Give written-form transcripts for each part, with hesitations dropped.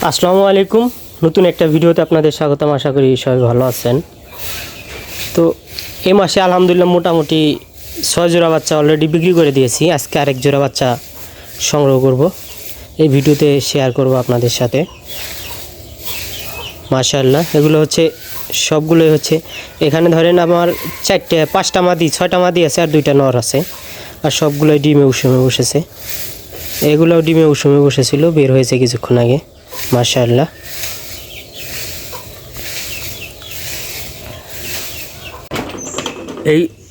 আসসালামু আলাইকুম। নতুন একটা ভিডিওতে আপনাদের স্বাগতম। আশা করি সবাই ভালো আছেন। তো এই মাসে আলহামদুলিল্লাহ মোটামুটি 6 জোড়া বাচ্চা অলরেডি বিক্রি করে দিয়েছি। আজকে আরেক জোড়া বাচ্চা সংগ্রহ করব, এই ভিডিওতে শেয়ার করব আপনাদের সাথে। মাশাআল্লাহ, এগুলো হচ্ছে সবগুলোই হচ্ছে, এখানে ধরেন আমার 5টা মাদি 6টা মাদি আছে আর 2টা নর আছে, আর সবগুলোই ডিমে উষুমে বসেছে। এগুলোও ডিমে উষুমে বসেছিল, বের হয়েছে কিছুক্ষণ আগে। মাশাআল্লাহ,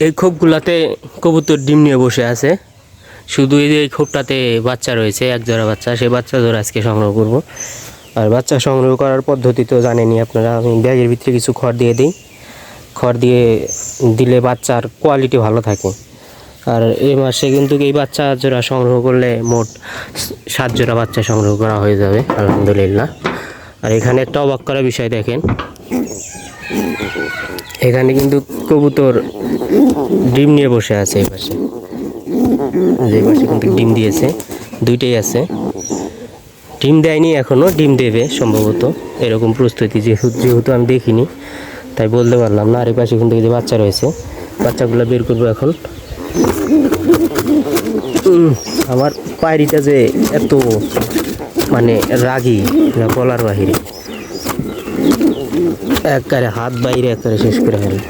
এই খোপগুলাতে কবুতর ডিম নিয়ে বসে আছে। শুধু এই খোপটাতে বাচ্চা রয়েছে, এক জোড়া বাচ্চা। সেই বাচ্চা জোড়া আজকে সংগ্রহ করব। আর বাচ্চা সংগ্রহ করার পদ্ধতি তো জানেনই আপনারা। আমি ব্যাগের ভিতরে কিছু খড় দিয়ে দিই। খড় দিয়ে দিলে বাচ্চার কোয়ালিটি ভালো থাকে। আর এই মাসে কিন্তু এই বাচ্চা জোড়া সংগ্রহ করলে মোট 7 জোড়া বাচ্চা সংগ্রহ করা হয়ে যাবে আলহামদুলিল্লাহ। আর এখানে একটা অবাক করার বিষয় দেখেন, এখানে কিন্তু কবুতর ডিম নিয়ে বসে আছে। এই পাশে কিন্তু ডিম দিয়েছে, 2টাই আছে। ডিম দেয়নি এখনও, ডিম দেবে সম্ভবত, এরকম প্রস্তুতি। যেহেতু আমি দেখিনি তাই বলতে পারলাম না। আর এই পাশে কিন্তু যে বাচ্চা রয়েছে, বাচ্চাগুলো বের করবো এখন। আমার পায়রিটা যে এত মানে রাগী, বলার বাহিরে। একবারে হাত বাইরে একবারে শেষ করে ফেলে।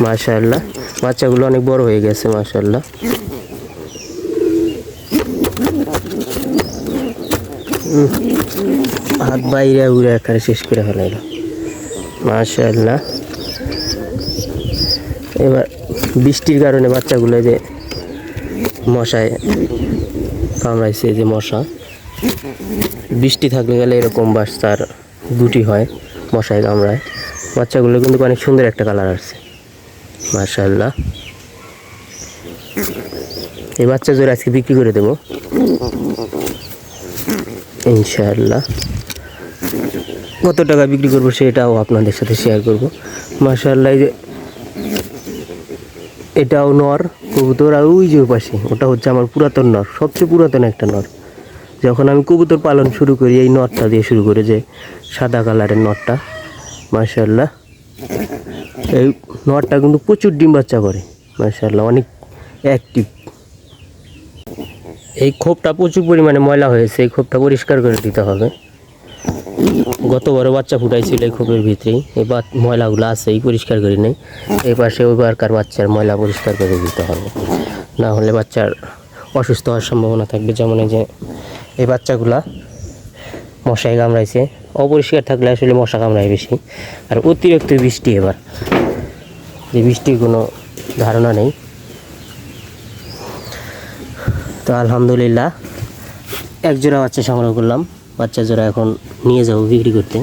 মাশাআল্লাহ, বাচ্চাগুলো অনেক বড় হয়ে গেছে মাশাআল্লাহ। হাত বাইরে উড়ে একবারে শেষ করে ফেলাইল মাশাআল্লাহ। এবার বৃষ্টির কারণে বাচ্চাগুলো যে মশায় কামড়াইছে, যে মশা, বৃষ্টি থাকলে গেলে এরকম বাচ্চার গুটি হয়, মশায় কামড়ায়। বাচ্চাগুলো কিন্তু অনেক সুন্দর একটা কালার আসছে মাশাআল্লাহ। এই বাচ্চা জোড়া আজকে বিক্রি করে দেবো ইনশাআল্লাহ। কত টাকা বিক্রি করবো সেটাও আপনাদের সাথে শেয়ার করব মাশাআল্লাহ। এই যে এটাও নর কবুতর, আর ওই যে পাশে ওটা হচ্ছে আমার পুরাতন নর, সবচেয়ে পুরাতন একটা নর। যখন আমি কবুতর পালন শুরু করি এই নরটা দিয়ে শুরু করে, যে সাদা কালারের নরটা মাশাআল্লাহ। এই নরটা কিন্তু প্রচুর ডিম বাচ্চা করে মাশাআল্লাহ, অনেক অ্যাক্টিভ। এই খোপটা প্রচুর পরিমাণে ময়লা হয়েছে, এই খোপটা পরিষ্কার করে দিতে হবে। গত বড় বাচ্চা ফুটাইছিল এই খোপের ভিতরেই, এই ময়লাগুলো আছে, এই পরিষ্কার করি নেই। এই পাশে ওইবারকার বাচ্চার ময়লা পরিষ্কার করে দিতে হবে, না হলে বাচ্চার অসুস্থ হওয়ার সম্ভাবনা থাকবে। যেমন এই যে এই বাচ্চাগুলা মশায় কামড়াইছে, অপরিষ্কার থাকলে আসলে মশা কামড়ায় বেশি। আর অতিরিক্ত বৃষ্টি, এবার যে বৃষ্টির কোনো ধারণা নেই। তো আলহামদুলিল্লাহ এক জোড়া বাচ্চা সংগ্রহ করলাম। বাচ্চা জোড়া এখন নিয়ে যাবো বিক্রি করতে।